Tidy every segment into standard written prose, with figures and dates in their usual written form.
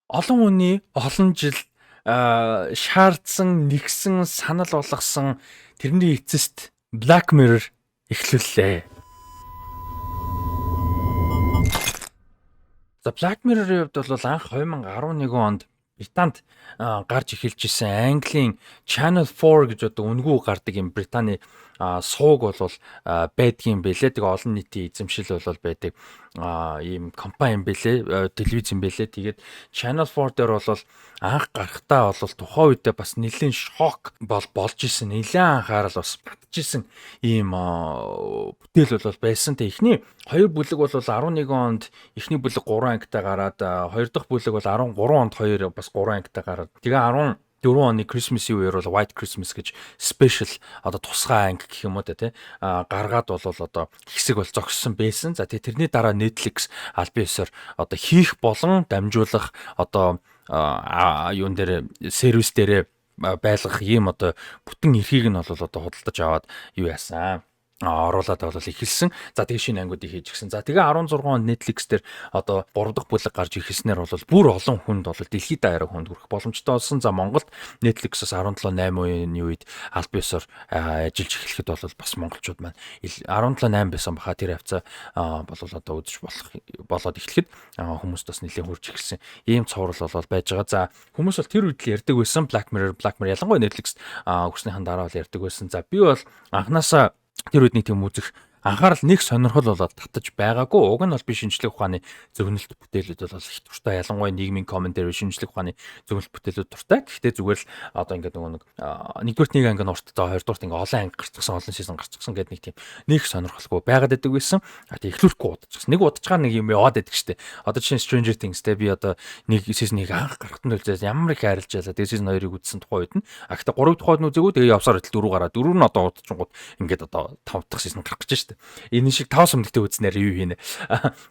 олон хүний олон жил шаардсан, нэгсэн, санал болгосон тэрний эцэст Black Mirror эхлүүллээ. За Black Mirror-ийн хувьд бол анх 2011 онд Британд гарч эхэлж исэн Английн Channel 4 гэж одоо үнгүү гардаг юм Британий сууг бол байдгийн бэлээ. Тэгээ олон нийтийн эзэмшил бол байдаг ийм компани юм бэлээ, телевиз юм бэлээ. Тэгээд Channel 4 дээр бол анх гарахтаа бол тухайн үедээ бас нэлийн шок болж исэн. Нэлээд анхаарал бас батж исэн ийм бүтээл бол байсан. Тэ эхний 2 бүлэг бол 11 онд эхний бүлэг 3 ангитай гараад 2 дахь бүлэг бол 13 онд 2 бас 3 ангитай гараад тэгээ 14 оны Christmas-ийн үеэр бол White Christmas гэж special одоо тусгай анги гэх юм уу тий гаргаад бол одоо хэсэг бол зогссон байсан. За тэгээ тэрний дараа Netflix аль биесээр одоо хийх болон дамжуулах одоо юун дээр сервис дээр байлгах ийм одоо бүтэн эрхийг нь бол одоо худалдаж аваад юу яасан оруулаад бол эхэлсэн. За тэгээ шинэ ангиудыг хийж гисэн. За тэгээ 16 онд Netflix дээр одоо 3 дахь бүлэг гарч ихэснээр бол бүр олон хүнд бол дэлхийд даяараа хүнд хүрэх боломжтой болсон. За Монголд Netflix-аас 17-8 үеийн үед аль биесээр ажиллаж эхлэхэд бол бас монголчууд маань 17-8 байсан баха тэр хавцаа бол одоо үзэж болоод эхлэхэд хүмүүст бас нэлээд хурж эхэлсэн. Ийм цоврал бол байж байгаа. За хүмүүс бол тэр үед л ярьдаг байсан Black Mirror ялангуяа Netflix хүрснийхэн дараа бол ярьдаг байсан. За би бол анханасаа тэр үдний тийм үзэх анхаарал нэг сонирхол болоод татаж байгаагүй. Уг нь бол би шинжлэх ухааны зөвнөлт бүтээлүүд бол их дуртай. Ялангуяа нийгмийн комментари шинжлэх ухааны зөвнөлт бүтээлүүд дуртай. Гэхдээ зүгээр л одоо ингээд нэгдүгээр нэг анги нурттай, хоёрдугаар ингээ олон анги гарцсан, олон сизон гарцсан гэдэг нэг тийм нэг сонирхолгүй байгаад байдаг байсан. Тэгээ эхлүүлэхгүй удажчихсан. Нэг удажгаар нэг юм яваад байдаг штэ. Одоо жишээ Stranger Things те би одоо нэг сизоныг анх гарахтан үлзээс ямар их хайрлаж ялаа. Тэгээ сизон 2-ыг үзсэн тухай үед нь. Гэхдээ 3 дахь үед нь үзээгүй. Тэгээ явсаар идэл 4 гараад 4 нь одоо удажчихгууд ингээд одоо 5 дахь сизон гарах гэж штэ. Энэ шиг 5 сумдагтай үзнээр юу хийнэ.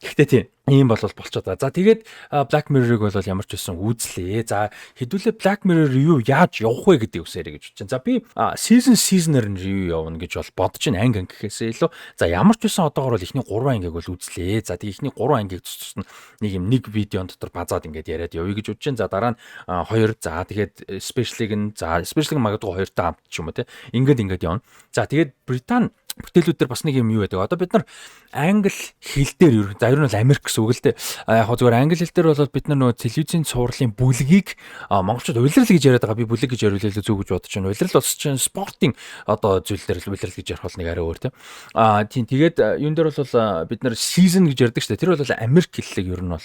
Гэхдээ тийм ийм бол болчиход байгаа. За тэгээд Black Mirror-ыг бол ямар ч байсан үзлээ. За хэдүүлээ Black Mirror review яаж явах вэ гэдэг үсээрэй гэж бодож байна. За би season-аар нь review явуулна гэж бол бодож байна анги гэхээсээ илүү. За ямар ч байсан одоогоор бол эхний 3 ангиг бол үзлээ. За тэгээд эхний 3 ангийг цуцсан нэг юм нэг видеон дотор базаад ингээд яриад явъя гэж бодож байна. За дараа нь 2 за тэгээд special-ыг магадгүй 2 таа хамт ч юм уу те. Ингээд явна. За тэгээд Британи бүтээлүүд дээр бас нэг юм юу байдаг. Одоо бид нар англи хэл дээр ер нь бол Америк гэсэн үг л дээ. Яг зүгээр англи хэл дээр бол бид нар нөгөө телевизийн цувралын бүлгийг монголчууд улирал гэж яриад байгаа. Би бүлэг гэж яриулъя зүг гэж бодож байна. Улирал бас чинь спортын одоо зүйл дээр л улирал гэж ярих бол нэг арай өөр тийм. Тэгээд юун дээр бол бид нар season гэж ярьдаг шүү дээ. Тэр бол Америк хэллэг ер нь бол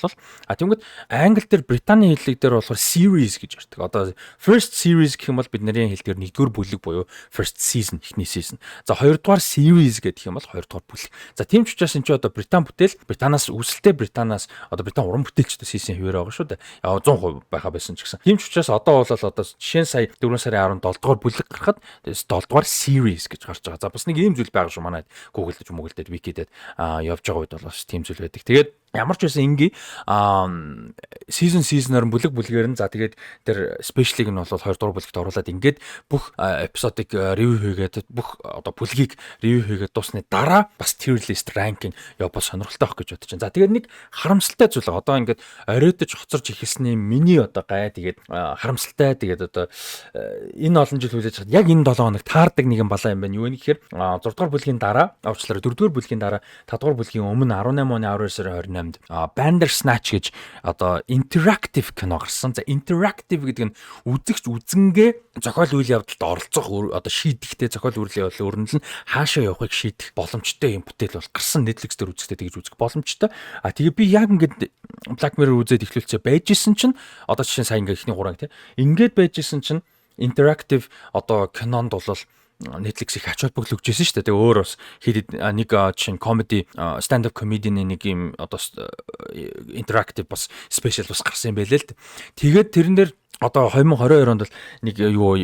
тэнгүүд англи дээр Британий хэллэг дээр болохоор series гэж ярьдаг. Одоо first series гэх юм бол бидний хэл дээр нэгдүгээр бүлэг буюу first season эхний season. За хоёрдугаар series гэдэг юм бол 2 дугаар бүлэг. За тийм ч учраас энэ ч одоо Британи бүтээл, Британаас үүсэлтэй Британаас одоо Британи уран бүтээлчтэй season хэвээр байгаа шүү дээ. 100% байха байсан ч гэсэн. Тийм ч учраас одоо бол одоо жишээ нь сая 4 сарын 17 дугаар бүлэг гарахад 7 дугаар series гэж гарч байгаа. За бас нэг ийм зүйл байгаа шүү манайд Google дээр Google дээр Wiki дээр явж байгаа үед бол бас тийм зүйл байдаг. Тэгээд ямар ч байсан ингийн season-аар бүлгээр нь за тэгээд тэр special-ыг нь бол 2 дугаар бүлэгт оруулаад ингээд бүх эпизодыг review хийгээд бүх одоо бүлгийг review хийгээд дуусны дараа бас tier list ranking явбал сонирхолтой байх гэж бодож байна. За тэгээд нэг харамсалтай зүйл одоо ингээд оройтож хоцорж ихэлсний миний одоо гай тэгээд харамсалтай тэгээд одоо энэ олон жил хүлээж чад яг энэ 7 хоног таардаг нэгэн балаа юм байна. Юу вэ гэхээр 6 дугаар бүлгийн дараа авчлаараа 4 дугаар бүлгийн дараа 5 дугаар бүлгийн өмнө 18 оны 12 сарын 28-нд Bandersnatch гэж одоо interactive кино гарсан. За interactive гэдэг нь үзэгч үзэнгээ зохиол үйл явдалд оролцох одоо шийдэхтэй зохиол үйл явдал өрнөл нь хаашаа явахыг шийдэх боломжтой юм бүтээл бол гарсан. Netflix дээр үзэхдээ тэгж үзэх боломжтой. Тэгээ би яг ингээд Black Mirror үзээд эхлүүлчихэ байж исэн чинь одоо жишээ нь сая ингээд ихний 3 анги ингээд байж исэн чинь interactive одоо кинонд бол Netflix их ач холбогдол өгч байсан шүү дээ. Тэгээ өөр бас хэд нэг чинь comedy stand up comedy-ны нэг юм одоо interactive бас special бас гарсан юм байлээ л. Тэгээд тэрэн дээр одоо 2022 онд бол нэг юу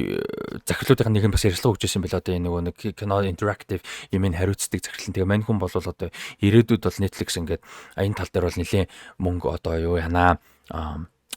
захирлуудын нэг нь бас ярилцлага өгч байсан байл одоо энэ нөгөө нэг кино interactive юмыг хариуцдаг захирлан. Тэгээ мань хүн бол одоо ирээдүйд бол Netflix ингээд энэ тал дээр бол нэлийн мөнгө одоо юу янаа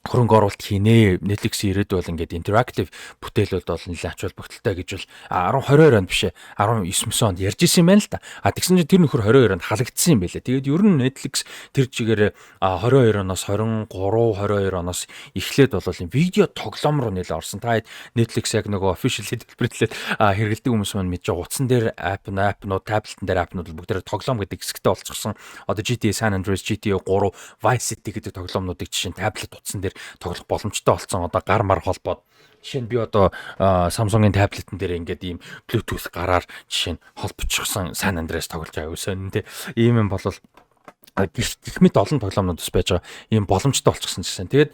хөрөнгө оруулалт хийнэ. Netflix ирээд бол ингээд interactive бүтээлүүд бол нэлээд ач холбогдолтой гэж бол 10 22 онд биш ээ 19 онд ярьж исэн юм байна л да. Тэгсэн чинь тэр нөхөр 22 онд халагдсан юм байлээ. Тэгээд ер нь Netflix тэр чигээр 22 оноос 23 22 оноос эхлээд бол юм видео тоглоом руу нэлээд орсон. Та Netflix яг нөгөө official хэлбэрлээд хэрэгэлдэг хүмүүс маань мэдж байгаа. Утсан дээр апнууд, таблетэн дээр апнууд бүгдээр тоглоом гэдэг хэсэгтэй олцсон. Одоо GTA San Andreas, GTA 3, Vice City гэдэг тоглоомнуудыг жишээ нь таблет утсан дээр тоглох боломжтой болсон. Одоо гар мар холбоод жишээ нь би одоо Samsung-ын таблетэн дээр ингээд ийм Bluetooth гараар жишээ нь холбочихсон San Andreas тоглож байгаа юусэн тий. Ийм юм бол гэх мэт олон тоглоомнууд байж байгаа ийм боломжтой болчихсон гэсэн. Тэгээд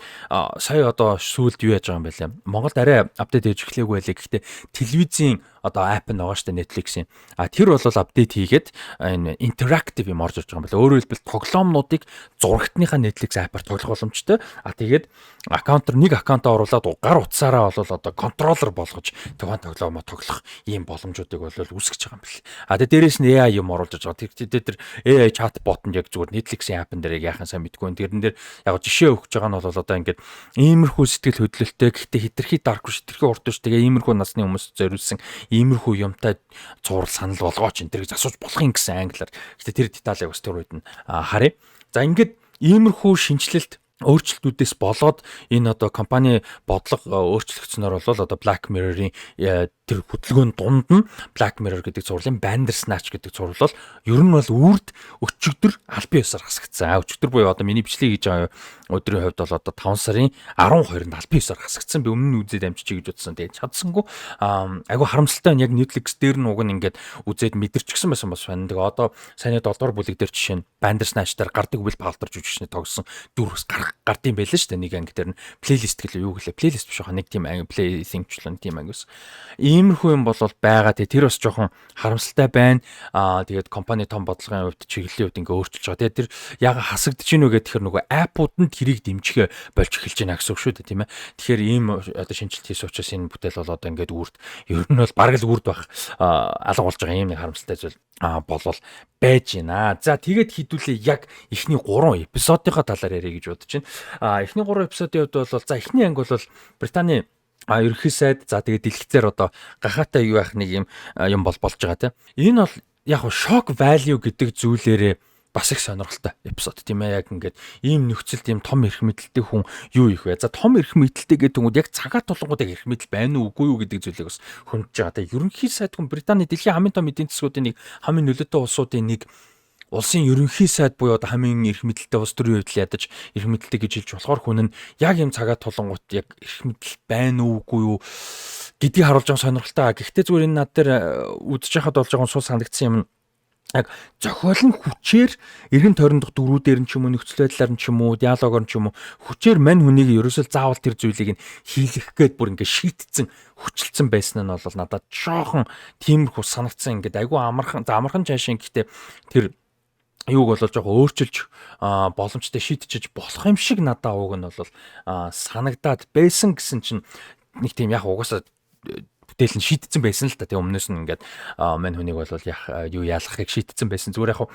сая одоо сүүлд юу яаж байгаа юм бэ лээ. Монголд арай апдейт хийж эхлэегүй байлээ. Гэхдээ телевизийн одоо app нь байгаа шүү дээ Netflix-ийн. Тэр бол апдейт хийгээд энэ interactive юм орж ирж байгаа юм байна. Өөрөөр хэлбэл тоглоомнуудыг зурагтныхаа Netflix app-аар тоглох боломжтой. Тэгээд нэг аккаунтаа оруулаад гар утсаараа бол одоо контроллер болгож тухайн тоглоомоо тоглох ийм боломжуудыг бол үүсгэж байгаа юм байна. Тэгээд дээрээс нь AI юм оруулж байгаа. Тэр AI chatbot нь яг зүгээр Netflix-ийн app-ын дээр яахан сайн мэдгүй. Тэрэн дээр яг жишээ өгч байгаа нь бол одоо ингээд иймэрхүү сэтгэл хөдлөлттэй гэхдээ хитрхи даркгүй хитрхи урт биш тэгээ иймэрхүү насны хүмүүс зориулсан иймэрхүү юмтай зураг санал болгооч энэ тэрийг асууж болох юм гэсэн англиар. Гэтэ тэр деталийг бас тэр үед нь харъя. За ингээд иймэрхүү шинжилэлт өөрчлөлтүүдээс болоод энэ одоо компани бодлого өөрчлөгдсөнөөр бол одоо Black Mirror-ийн тэр хөтөлбөрийн дунд нь Black Mirror гэдэг зурлын Bandersnatch гэдэг зурвал ер нь бол үрд өчигдөр албан ёсоор хасагдсан. Өчигдөр буюу одоо миний бичлэг хийж байгаа өдрийн хувьд бол одоо 5 сарын 12-нд албан ёсоор хасагдсан. Би өмнө нь үзээд амжиж гэж бодсон. Тэгээд чадсангүй. Айгу харамсалтай нь яг Netflix дээр нь уг нь ингээд үзээд мэдэрчихсэн байсан бас байна. Тэгээ одоо саяны 7 дугаар бүлэг дээр жишээ нь Bandersnatch дээр гардаг Will Poulter жүжигчний тогсон дүрс гардыг байлаа шүү дээ. Нэг анги дээр нь плейлист гэлээ юу гэлээ. Плейлист биш хаа нэг тийм анги play think-члэн тийм ангиус. Иймэрхүү юм бол байгаа. Тэр бас жоохон харамсалтай байна. Тэгээд компани том бодлогын хувьд чиглэлийн хувьд ингээ өөрчилж байгаа. Тэгээд тэр яг хасагдж гинөө гэх тэр нөгөө аппууд нь тэрийг дэмжихэ болж эхэлж байна гэсэн үг шүү дээ, тийм ээ. Тэгэхээр ийм одоо шинжилт хийсэн учраас энэ бүтээл бол одоо ингээд үрд ер нь бол бараг л үрд байх алга болж байгаа юм нэг харамсалтай зүйл болвол байж байна. За тэгээд хідүүлээ яг эхний 3 эпизодынхаа талаар яриа гэж бодож байна. Эхний 3 эпизодын хувьд бол за эхний анги бол Британий ерөнхий сайд за тэгээд дэлгэцээр одоо гахаатай юу байх нэг юм болж байгаа тийм. Энэ бол яг shock value гэдэг зүйлээрээ бас их сонирхолтой эпизод тийм ээ. Яг ингээд ийм нөхцөлд ийм том эрх мэдэлтэй хүн юу их вэ? За том эрх мэдэлтэй гэдэг нь яг цагаат тулгууд яг эрх мэдэл байна уу үгүй юу гэдэг зүйлийг бас хөндөж байгаа. Тэгээ ерөнхий сайд хүн Британий дэлхийн хамгийн том эдийн засгуудын нэг хамгийн нөлөөтэй улсуудын нэг улсын ерөнхий сайд буюу одоо хамгийн эрх мэдэлтэй улс төрийн хувьд ядаж эрх мэдэлтэй гэж хэлж болохоор хүн нь яг ийм цагаат тулгууд яг эрх мэдэл байна уу үгүй юу гэдгийг харуулж байгаа сонирхолтой. Гэхдээ зүгээр энэ над дээр үдэж хахад болж байгаа сул санагдсан юм нь яг зохиол нь хүчээр эргэн тойрондох дөрүүдээр нь ч юм уу нөхцөл байдлаар нь ч юм уу диалогоор нь ч юм уу хүчээр мань хүнийг ерөөсөө заавал тэр зүйлийг нь хийлгэх гээд бүр ингээ шийтцэн хүчилцэн байсан нь бол надад жоохон тиймэрхүү санагдсан. Ингээд айгүй амархан цаашаа гэхдээ тэр юуг бол жоохон өөрчилж боломжтой шийдчихэж болох юм шиг надад уг нь бол санагдаад байсан гэсэн чинь нэг тийм яг угаасаа бүтээл нь шийдсэн байсан л та. Тэгээ өмнөөс нь ингээд мань хүнийг бол юу яалахыг шийдсэн байсан. Зүгээр яг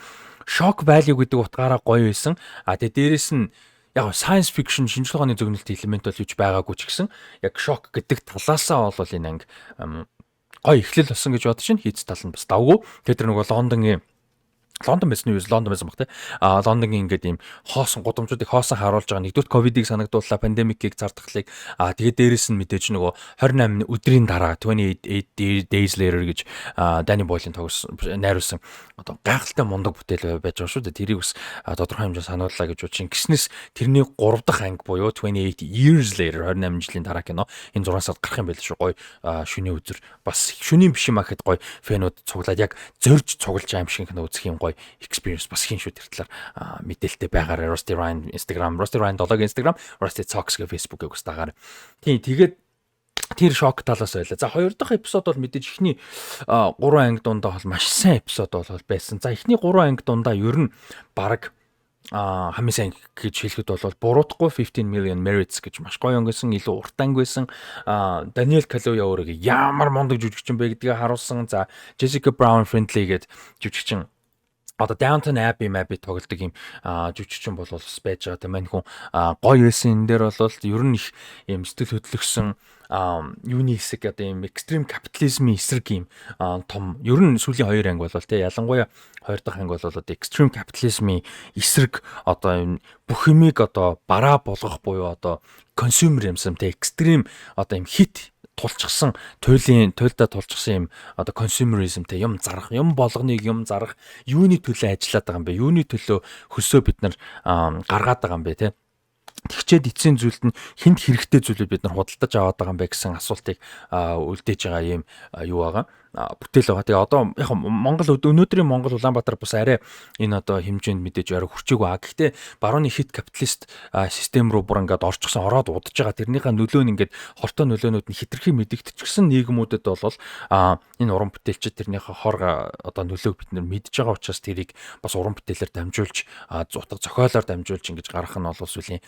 shock value гэдэг утгаараа гоё байсан. Тэгээ дээрэс нь яг science fiction шинжлэх ухааны зөгнөлт элемент бол юуж байгаагүй ч гэсэн яг shock гэдэг талаасаа бол энэ анги гоё эхлэл болсон гэж бодож байна. Хийц тал нь бас давгүй. Тэгээ тэр нөгөө Лондон байсан баг те. Лондонгийн ингээд ийм гудамжуудыг хоосон харуулж байгаа. Нэгдүгээр ковидыг санагдууллаа, пандемикийг зардахлыг. Тэгээд дээрэс нь мэдээж нөгөө 28 өдрийн дараа 28 days later гэж Danny Boyle-ын найруулсан одоо гайхалтай мундаг бүтээл байж байгаа шүү дээ. Тэрийг бас тодорхой хэмжээнд санууллаа гэж бодчих. Гиснээс тэрний 3 дахь анги буюу 28 years later 28 жилийн дараа кино энэ 6 сард гарах юм байл шүү. Гоё шөнийн өдөр бас шөнийн биш юм ахад гоё фэнүүд цуглаад яг зорж цуглаж байгаа юм шиг кино үзэх юм гоё experience бас хийн шүү. Тэр талаар мэдээлэлтэй байгаарай. Rusty Ryan Instagram, Rusty Ryan 7-гийн Instagram, Rusty Talks гэх Facebook-ийг бас дагаар. Тийм тэгээд тэр шок талаас байлаа. За 2 дахь эпизод бол мэдээж ихний 3 анги дундаа бол маш сайн эпизод бол байсан. За ихний 3 анги дундаа ер нь баг хамгийн сайн гэж хэлэхэд бол буруутахгүй 15 million merits гэж маш гоё өнгөсөн, илүү урт анги байсан. Daniel Kaluuya өөрөг ямар мундаг жүжигчин бэ гэдгийг харуулсан. За Jessica Brown Friendly гэдэг жүжигчин одоо Downton Abbey тоглодог юм жүжигчин бол бас байж байгаа. Тэ мань хүн гоё байсан энэ дээр бол ер нь их юм сэтгэл хөдлөсөн юуны хэсэг одоо юм экстрим капитализмын эсрэг юм том ер нь сүүлийн 2 анги бол тэ ялангуяа 2 дахь анги бол одоо экстрим капитализмын эсрэг одоо энэ бүх юмыг одоо бараа болгох буюу одоо консюмеризм тэ экстрим одоо юм хит тулчсан туйлдаа тулчсан юм одоо консюмеризмтэй юм зарах юм болгоныг юм зарах юуны төлөө ажиллаад байгаа юм бэ? Юуны төлөө хөсөө бид нар гаргаад байгаа юм бэ те? Тэгчээд эцсийн зүйлд нь хинт хэрэгтэй зүйлүүд бид нар худалдаж аваад байгаа юм бэ гэсэн асуултыг үлдээж байгаа юм юу байгаа бүтээл байгаа. Тэгээ одоо яг өнөөдрийн Монгол Улаанбаатар бас арай энэ одоо хэмжээнд мэдээж арай хүрчээгүй гэхдээ барууны хит капиталист систем руу бүр ингээд орчихсон ороод удаж байгаа. Тэрнийхээ нөлөө нь ингээд хортой нөлөөнүүд нь хитрхи мэдэгдчихсэн нийгмүүдэд бол энэ уран бүтээлчид тэрнийхээ хор одоо нөлөөг бид нар мэдж байгаа учраас тэрийг бас уран бүтээлээр дамжуулж зутга зохиолоор дамжуулж ингэж гаргах нь бол сүүлийн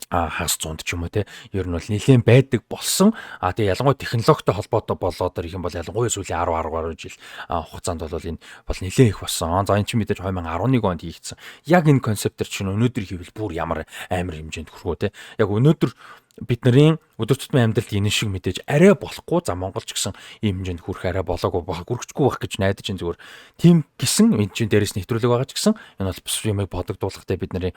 хагас зуунд ч юм уу те ер нь бол нэлээд байдаг болсон. Тэгээ ялангуяа технологитой холбоотой болоод ирэх юм бол ялангуяа сүүлийн 10 гаруй жил хугацаанд бол энэ бол нэлээд их болсон. За энэ чинь мэдээж 2011 онд хийгдсэн. Яг энэ концептер чинь өнөөдөр хийвэл бүр ямар амар хэмжээнд хүрхөө те. Яг өнөөдөр бидний өдөр тутмын амьдралд энэ шиг мэдээж арай болохгүй. За Монголч гэсэн ийм хэмжээнд хүрэх арай болоогүй хүрчихгүй байх гэж найдаж чинь зүгээр. Тим гисэн энэ чинь дээрээс нэвтрүүлэг байгаа ч гэсэн энэ бол бус юмыг бодогдуулахтай бидний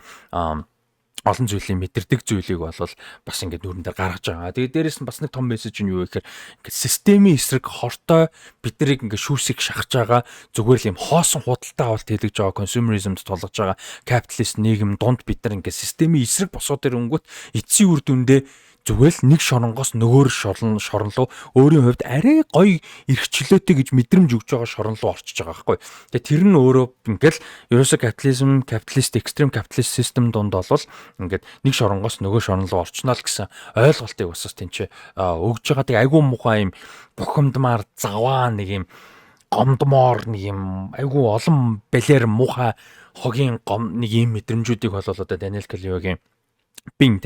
олон зүйлийн мэдэрдэг зүйлийг бол бас ингээд нүрэн дээр гаргаж байгаа. Тэгээд дээрэс нь бас нэг том мессеж нь юу гэхээр ингээд системийн эсрэг хортой биднийг ингээд шүүсийг шахаж байгаа зүгээр л юм хоосон худалдаа авалт хийлгэж байгаа консюмеризмд тулгаж байгаа капиталист нийгэм дунд бид нар ингээд системийн эсрэг босоод ирэнгүүт эцсийн үр дүндээ зүгээр л нэг шоронгоос нөгөөр шорон руу өөрийн хувьд арай гоё эрхчлөөтэй гэж мэдрэмж өгж байгаа шорон руу орчиж байгаа байхгүй. Тэгээ тэр нь өөрөө ингээл ерөөсө капиталист экстрим капиталист систем донд бол ингээд нэг шоронгоос нөгөө шорон руу орчноо л гэсэн ойлголтыг бас тэнцээ өгж байгаа. Тэгээ айгүй мухаа юм бухимдмаар заваа нэг юм гомдмоор нэг юм айгүй олон бэлэр мухаа хогийн гом нэг юм мэдрэмжүүдийг бол одоо Даниэл Калевигийн Bing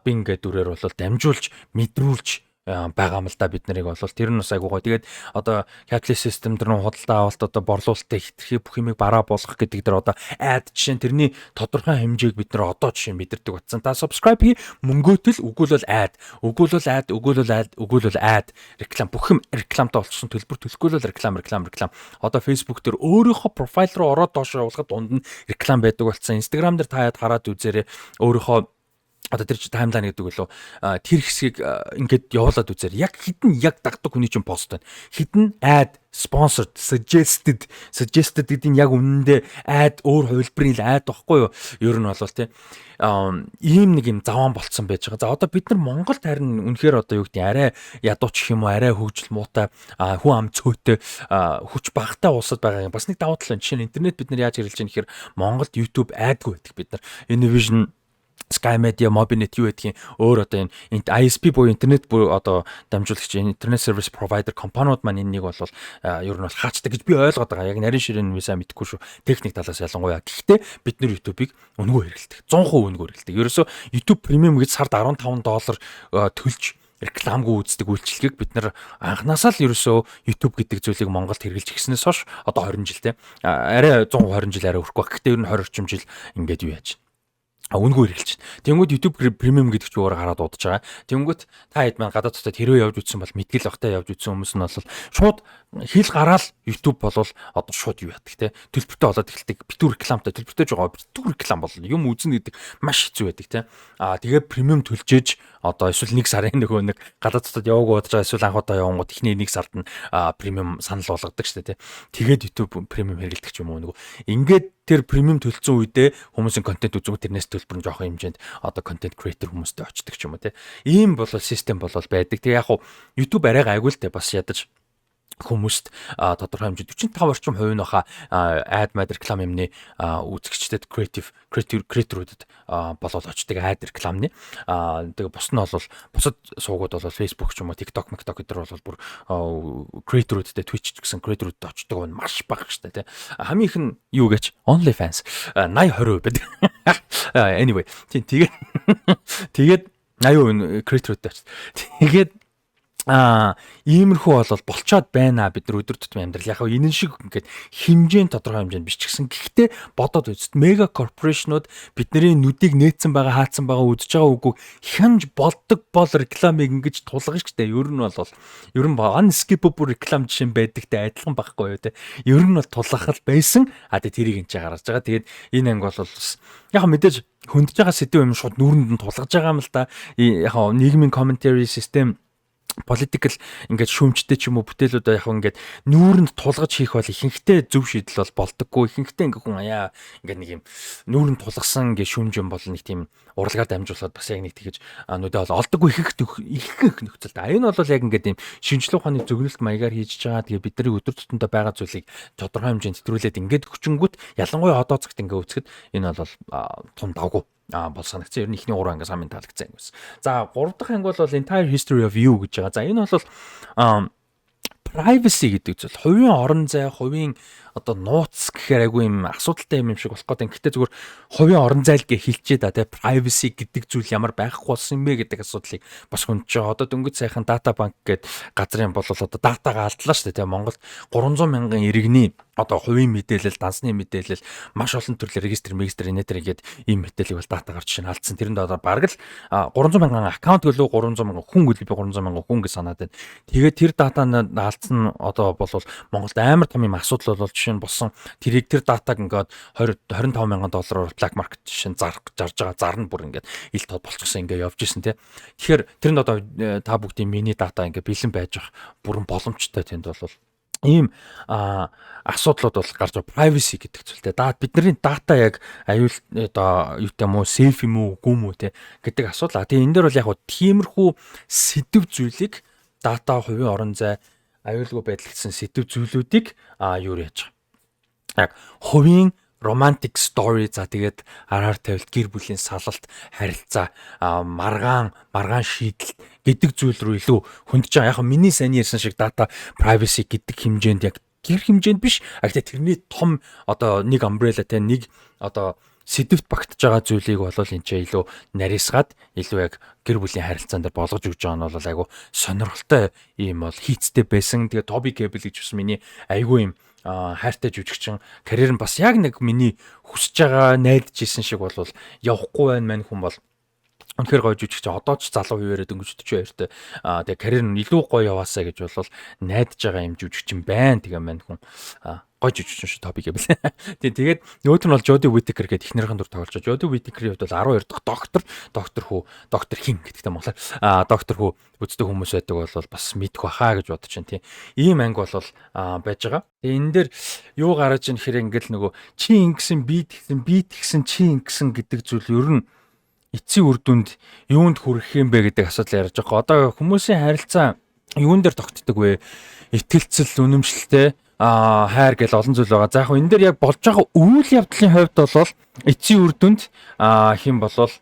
Bing гэдэг дүрээр бол дамжуулж мэдрүүлж байгаа юм л да бид нарыг бол тэр нь бас айгуу гоо. Тэгээд одоо капиталист систем дээр нь худалдаа авалт одоо борлуулалттай хитрхи бүх юмыг бараа болгох гэдэг дээр одоо ad жишээ нь тэрний тодорхой хэмжээг бид нар одоо жишээ мэдэрдэг батсан. Та subscribe хий мөнгөтэй л өгүүлэл ad реклам бүх юм рекламтай болчихсон төлбөр төлөхгүй л реклам. Одоо Facebook дээр өөрийнхөө профайл руу ороод доош явуулахад дунд нь реклам байдаг болсон. Instagram дээр та хараад үзээрэй өөрийнхөө одоо тэр таймлайн гэдэг үлээ тэр хэсгийг ингээд явуулаад үзээр яг хідэн яг дагдаг хүний чинь пост байна. Хідэн ad sponsored suggested гэдэг нь яг үнэндээ ad өөр хувилбарын ad байхгүй юу? Ер нь бол тийм ийм нэг юм заван болцсон байж байгаа. За одоо бид нар Монголд харин үнэхээр одоо юу гэдэг арай ядууч гэх юм уу арай хөгжил муутай хүн ам цөөтэй хүч багтай улсад байгаа юм. Бас нэг давуу тал нь жишээ нь интернет бид нар яаж хэрэглэж байгаа нэхэр Монголд YouTube адгүй байдаг бид нар. Innovision Sky Media, Mobinet юу гэдгийг өөр одоо энэ ISP буюу интернет одоо дамжуулагч интернет сервис провайдер компаниуд маань энэнийг бол ер нь бол хаачдаг гэж би ойлгоод байгаа. Яг нарийн ширээн виза мэдгүй шүү. Техник талаас ялангуяа. Гэхдээ бид нэр YouTube-ыг үнэгүй хэрэглэдэг. 100% үнэгүй хэрэглэдэг. Ерөөсөө YouTube Premium гэж сард $15 төлж рекламгүй үздэг үйлчилгээг бид нар анханасаа л ерөөсөө YouTube гэдэг зүйлийг Монголд хэрэгжилж гиснээс хойш одоо 20 жил те. Арай 120 жил арай өрөхгүй. Гэхдээ ер нь 20 орчим жил ингээд юу яаж үнгүй хэрэглэж байна. Тэнгүүд YouTube Premium гэдэг чинь өөрөө гараад удаж байгаа. Тэнгүүд та хэд маань гадаад дотоод хэрвээ явж үзсэн бол мэдгэл багтаа явж үзсэн хүмүүс нь бол шууд хэл гараал YouTube болвол одоо шууд юу яадаг те. Төлбөртэй болоод эхэлдэг. Битүү рекламтай төлбөртэй жоо битүү реклам бол юм үзнэ гэдэг маш хэцүү байдаг те. Тэгээд Premium төлжээж одоо эсвэл нэг сарын нөгөө нэг гадаад дотоод яваагүй удаж эсвэл анх удаа явангууд ихний нэг сард нь Premium санал болгодог шүү дээ те. Тэгээд YouTube Premium хэрэглэдэг ч юм уу нөгөө ингээд тэр Premium төлсөн үедээ хүмүүсийн контент үзүүг тэрнээс төлбөр нь жоохон хэмжээнд одоо контент creator хүмүүстэй очдог ч юм уу те. Ийм бол систем бол байдаг. Тэгээ яг хуу YouTube арай гайгүй л те бас ядаж хүмүүст тодорхой хэмжээнд 45 орчим хувь нь баха ad реклам юмны үзэгчдэд креаторүүдэд болоод очдог ad рекламны тэгээ бус нь бол бусад суугууд бол Facebook ч юм уу TikTok гэдэр бол бүр креаторүүдтэй Twitch гэсэн креаторүүдэд очдог нь маш бага штэ тий хамгийн их нь юу гэж OnlyFans 80-20% байдаг anyway тэгээд 80% креаторүүдтэй очдог тэгээд Иймэрхүү болчоод байна бид нар өдөр тутмын амьдрал. Яг энэ шиг ингээд хэмжээнд тодорхой хэмжээнд биш ч гэсэн гэхдээ бодоод үзт мега корпорационууд бидний нүдийг нээсэн байгаа хаацсан байгаа үдж байгаа үггүй хянж болдог бол рекламыг ингэж тулгаж штэ. Ер нь unskippable реклам жишээ байдагтай адилхан байхгүй юу те. Ер нь бол тулгах байсан. Тэрийг энэ гаргаж байгаа. Тэгээд энэ анги бол бас яг мэдээж хөндөж байгаа сэдв юм шууд нүүрэнд нь тулгаж байгаа юм л да. Яг нийгмийн commentary system political ингээд шүүмжтэй ч юм уу бүтээлүүд яг ингээд нүүрэнд тулгаж хийх бол ихэнхдээ зөв шийдэл бол болдоггүй. Ихэнхдээ ингээд хүн ингээд нэг юм нүүрэнд тулгасан ингээд шүүмж юм бол нэг тийм урлагаар дамжуулаад бас яг нэг тэгэж нүдэ бол олдоггүй ихэнх нөхцөлд. Энэ бол яг ингээд юм шинжлэх ухааны зөвлөлт маягаар хийж байгаа. Тэгээ бидний өдөр тутамдаа байгаа зүйлийг тодорхой хэмжээнд хэтрүүлээд ингээд хүчингүүт ялангуяа одоо цагт ингээд үзэхэд энэ бол том давгүй бол санагцсан. Ер нь ихний 3 ангиас хамгийн таалагдсан анги байсан. За 3 дахь анги бол entire history of you гэж байгаа. За энэ бол privacy гэдэг зүйл. Хувийн орон зай, хувийн нууц гэхээр айгүй юм асуудалтай юм шиг болох гэдэг. Гэхдээ зүгээр хувийн орон зайл гэж хэлчихэд privacy гэдэг зүйл ямар байхгүй болсон юм бэ гэдэг асуудлыг бас хүнд чинь дөнгөж сайхан дата банк гэдэг газрын бол датагаа алдлаа шүү дээ. Монголд 300 мянган иргэний хувийн мэдээлэл, дансны мэдээлэл, маш олон төрлийн регистр, инэтэр гэдэг ийм мэдээллийг бол датагаар жишээ нь алдсан. Тэрэнд бараг л 300 мянган аккаунт гэлөө 300 мянган хүн гэлээ би 300 мянган хүн гэж санаад байна. Тэгээд тэр датаны алдсан бол Монголд амар том юм асуудал бол жишээ нь болсон. Тэр датаг ингээд $25 мянган black market жишээ нь зарж байгаа зарна бүр ингээд ил тод болчихсон ингээд явж исэн тий. Тэгэхээр тэрэнд та бүгдийн миний дата ингээд бэлэн байж ах бүрэн боломжтой тэнд бол ийм асуудлууд бол гарч байгаа privacy гэдэг зүйлтэй. Бидний дата яг аюул юутай юм уу, safe юм уу, үгүй юм уу те гэдэг асуудал. Тэгээ энэ дээр бол яг тиймэрхүү сэдв зүйлийг дата, хувийн орон зай, аюулгүй байдал гэсэн сэдв зүйлүүдийг юу яаж байгаа. Яг хувийн romantic story тэгээд араар тавилт, гэр бүлийн салалт, харилцаа, маргаан шийдэл гэдэг зүйл рүү илүү хөндөж байгаа. Яг миний сайн ярьсан шиг data privacy гэдэг хэмжээнд яг гэр хэмжээнд биш. Гэхдээ тэрний том нэг umbrella те нэг сэдвт багтаж байгаа зүйлийг бол энэ ч илүү нарийсгаад илүү яг гэр бүлийн харилцаан дээр болгож өгч байгаа нь бол айгу сонирхолтой юм бол хийцтэй байсан. Тэгээ Toby Kebbell гэж бас миний айгу юм хайртай жүжигчин карьер нь бас яг нэг миний хүсэж байгаа найдаж исэн шиг бол явахгүй байна мань хүн бол үнэхээр гоё жүжигч одоо ч залуу хуваараа дөнгөж 42-т тэгээ карьер нь илүү гоё яваасаа гэж бол найдаж байгаа юм жүжигчин байна. Тэгээ мань хүн гоё жүжигчин шүү Toby Kebbell. Тэгээд нөгөөт нь бол Jodie Whittaker гэдэг ихнэрхэн дур тоглож байгаа. Jodie Whittaker-ийн хувьд бол 12 дахь доктор хин гэдэгтэй монголоор доктор хүү үздэг хүмүүс байдаг бол бас мэдэх баха гэж бодож байна тийм. Ийм анги бол байж байгаа. Тэгээ энэ дээр юу гараж ийн гэхээр ингээл нөгөө чи ингэсэн би тэгсэн чи ингэсэн гэдэг зүйл ер нь эцсийн үр дүнд юунд хүрэх юм бэ гэдэг асуудал ярьж байгаа. Одоо хүмүүсийн харилцаа юун дээр тогтдог вэ? Итгэлцэл, үнэмшилтэй хайр гэл олон зүйл байгаа. За яг энэ дээр яг болж байгаа үйл явдлын хувьд бол эцсийн үр дүнд хэм болвол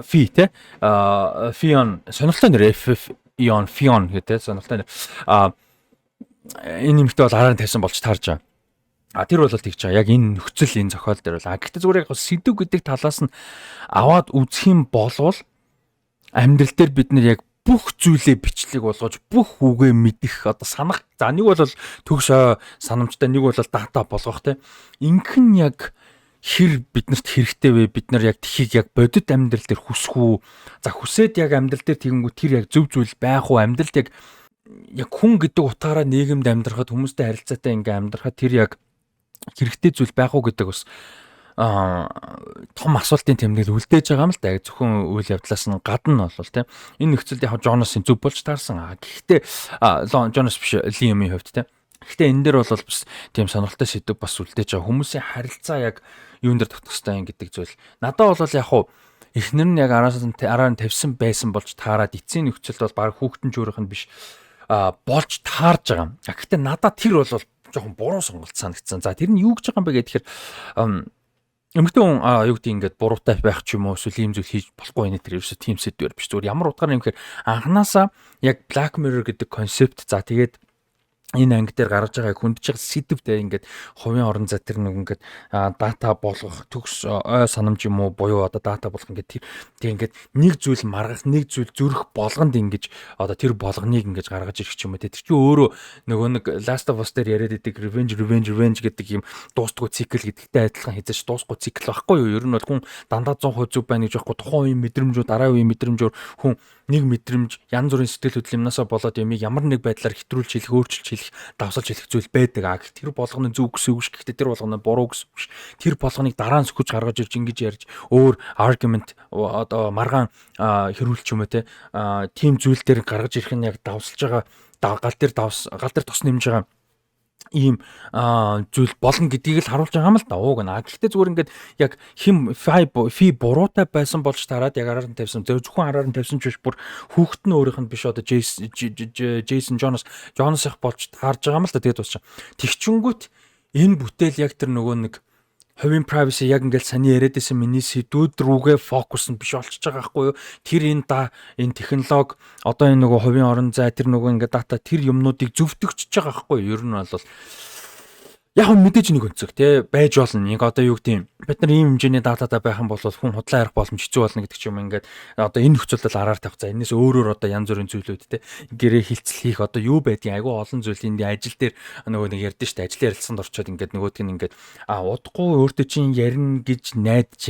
фи те фион сонирхолтой нэр фион гэдэг сонирхолтой нэр энэ нэмэгтэй бол араар тавьсан болж таарж байгаа. Тэр бол тэгж байгаа. Яг энэ нөхцөл энэ зохиол дээр бол гэхдээ зүгээр яг сэдв гэдэг талаас нь аваад үзэх юм болвол амьдрал дээр бид нэр яг бүх зүйлээ бичлэг болгож бүх үгээ мэдэх санах. За нэг бол төгс санамжтай, нэг бол дата болгох те. Ингэн яг хэр биднэрт хэрэгтэй вэ? Бид нар яг тхийг яг бодит амьдрал дээр хүсэх үү? За хүсээд яг амьдрал дээр тэгэнгүүт тэр яг зөв зүйл байх уу? Амьдралд яг хүн гэдэг утгаараа нийгэмд амьдрахад хүмүүстэй харилцаатай ингээм амьдрахад тэр яг хэрэгтэй зүйл байх уу гэдэг бас том асуултын тэмдэглэл үлдээж байгаа юм л да. Зөвхөн үйл явдлаас нь гадна бол тийм энэ нөхцөлд яг Джонасын зөв болж таарсан. Гэхдээ Джонас биш Лиамийн хувьд тийм. Гэхдээ энэ дээр бол бас тийм сонирхолтой сэдв бас үлдээж байгаа. Хүмүүсийн харилцаа яг юун дээр тогтох хэрэгтэй юм гэдэг зүйл. Надад бол яг хуу эхнэр нь яг араа нь тавьсан байсан болж таарад эцсийн нөхцөлд бол баг хүүхдэн жөөрөх нь биш болж таарж байгаа. Гэхдээ надад тэр бол жоохон буруу сонголт санагдсан. За тэр нь юу гэж байгаа юм бэ гэхээр эмэгтэй хүн юу гэдэг ингээд буруутай байх ч юм уу эсвэл ийм зүйл хийж болохгүй нэ тэр ерөөсөө тийм сэдвэр биш. Зүгээр ямар утгаар юм гэхээр анханасаа яг Black Mirror гэдэг концепт за тэгээд энэ анги дээр гаргаж байгаа хүндж байгаа сэдвтэй ингээд хувийн орон зай тэр нэг ингээд дата болгох төгс ой санамж юм уу буюу одоо дата болгох ингээд тэр ингээд нэг зүйл маргах нэг зүйл зүрх болгонд ингэж одоо тэр болгоныг ингэж гаргаж ирэх ч юм уу тэр чинь өөрөө нөгөө нэг Last of Us дээр яриад идэг revenge гэдэг юм дуустгүй цикл гэдэгтэй адилхан хийж дуусахгүй цикл байхгүй юу? Ер нь бол хүн дандаа 100% зүг байна гэж байхгүй тухайн үеийн мэдрэмжүүд дараа үеийн мэдрэмжөөр хүн нэг мэдрэмж янз бүрийн сэтгэл хөдлөл юмнасаа болоод ямиг ямар нэг байдлаар хэтрүүлж хэлэх, өөрчилж хэлэх, давсалж хэлэх зүйл байдаг. Тэр болгоны зөв гэсэн үг ш. Гэхдээ тэр болгоны буруу гэсэн үг ш. Тэр болгоныг дараа нь сөхөж гаргаж ирж ингэж ярьж өөр argument одоо маргаан хэрүүлч юм уу те тийм зүйл дээр гаргаж ирэх нь яг давсалж байгаа гал дээр тос нэмж байгаа ийм зүйл болно гэдгийг л харуулж байгаа юм л да. Ууг наа. Гэхдээ зүгээр ингээд яг хим фи буруутай байсан болж тараад яг араар нь тавьсан. Зөвхөн араар нь тавьсан ч биш бүр хүүхэд нь өөрийнх нь биш одоо Джейсон Джонас их болж таарж байгаа юм л да. Тэгээд дуусчаа. Тэгчингүүт энэ бүтээл яг тэр нөгөө нэг хувийн privacy яг ингээд саний яриад байсан миний сэдвүүд рүүгээ фокус нь биш болчихж байгаа байхгүй юу? Тэр энэ технологи одоо энэ нөгөө хувийн орон зай тэр нөгөө ингээд дата тэр юмнуудыг зөвтгөгчж байгаа байхгүй юу? Ер нь бол яг мэдээж нэг өнцөг тий байж болно. Нэг одоо юу гэдэг юм бид нар ийм хэмжээний дататай байх юм бол хүн худлаа ярих боломж хэцүү болно гэдэг ч юм ингээд одоо энэ нөхцөлд араар тавих за энэс өөрөөр одоо янз бүрийн зүйлүүд тий гэрээ хилцэл хийх одоо юу байдгийг айгүй олон зүйл энэ ажил дээр нөгөө нэг ярьдэн штэ ажлын ярилцсанд орчоод ингээд нөгөөдг нь ингээд удахгүй өөртөө чинь ярина гэж найдаж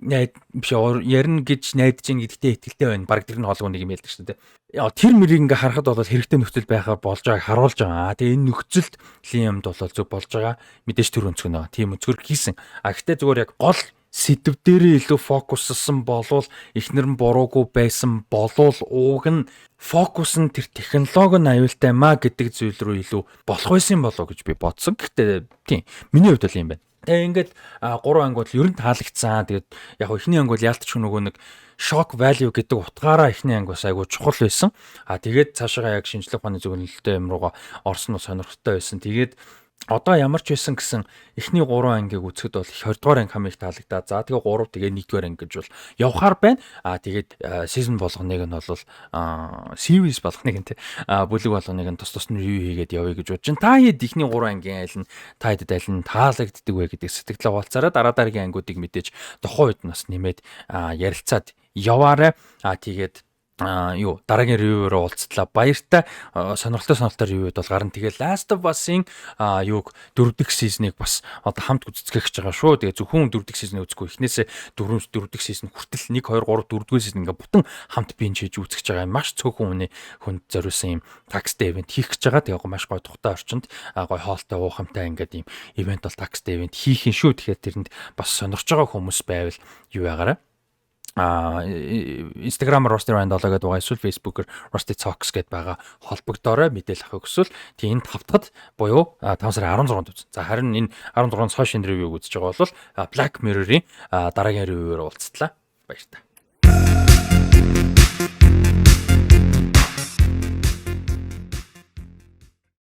байна ярина гэж найдаж байна гэдэгтээ итгэлтэй байна баг тэр нь хоолгоо нэг юм хэлдэг штэ тий тэр мөрийг ингээ харахад бол хэрэгтэй нөхцөл байхаар болж байгааг харуулж байгаа. Тэгээ энэ нөхцөлд юмд бол зөв болж байгаа. Мэдээж төр өнцгөн байгаа. Тийм өнцгөр хийсэн. Гэхдээ зүгээр яг гол сэдв дээрээ илүү фокуссан болвол эхнэр нь буруугүй байсан болвол ууг нь фокус нь тэр технологи нь аюултай маа гэдэг зүйл рүү илүү болох байсан болоо гэж би бодсон. Гэхдээ тийм миний хувьд бол юм байна. Тэгээ ингээд 3 анги бол ер нь таалагдсан. Тэгээд яг эхний анги бол яалтч нөгөө нэг shock value гэдэг утгаараа эхний анги бас айгүй чухал байсан. Тэгээд цаашаа яг шинжлэх ухааны зөвлөлтөй юм руугаа орсон нь сонирхолтой байсан. Тэгээд одоо ямар ч байсан гэсэн эхний 3 ангийг үзэхэд бол 20 дугаар анги хамгийн их таалагдаа. За тэгээ 3 тэгээ 1-р анги гэж бол явахаар байна. Тэгээд season болгоныг нь бол series болгоныг нь бүлэг болгоныг нь тус нь review хийгээд явъя гэж бодож байна. Та хэд ихний 3 ангийн айл нь та хэд айл нь таалагддаг вэ гэдэг сэтгэлээ хуваалцаараа дараагийн ангиудыг мэдээж тухайн үед нас нэмээд ярилцаад яваарай. Тэгээд дараагийн ревюрөө уулзтлаа. Баяртай сонирхолтой ревюуд бол гарна. Тэгээд Last of Us-ийн 4 дахь сизнийг бас одоо хамт үздэсгэх гэж байгаа шүү. Тэгээд зөвхөн 4 дахь сизнийг үзэхгүй эхнээсээ 4 дахь сизн хүртэл 1 2 3 4 дахь сизн ингээ бутан хамт бинж хийж үзэж байгаа юм. Маш цөөхөн хүнд зориулсан юм такстэй ивент хийх гэж байгаа. Тэгээд маш гоё тухтай орчинд гоё хоолтой уухамтай ингээд юм ивент бол такстэй ивент хийх юм шүү. Тэгэхээр тэрэнд бас сонирхож байгаа хүмүүс байвал юу яагаарай. Instagram-аар Rusty Rand гэдэг байгаа эсвэл Facebook-оор Rusty Talks гэдэг байгаа холбогдоорой мэдээлэл авах хүсвэл тийм 5 дахьд буюу 5 сарын 16-нд үзнэ. За харин энэ 16-нд хойш энэ ревюг үзэж байгаа бол Black Mirror-ийн дараагийн ревюгээр уулзтлаа. Баярлалаа.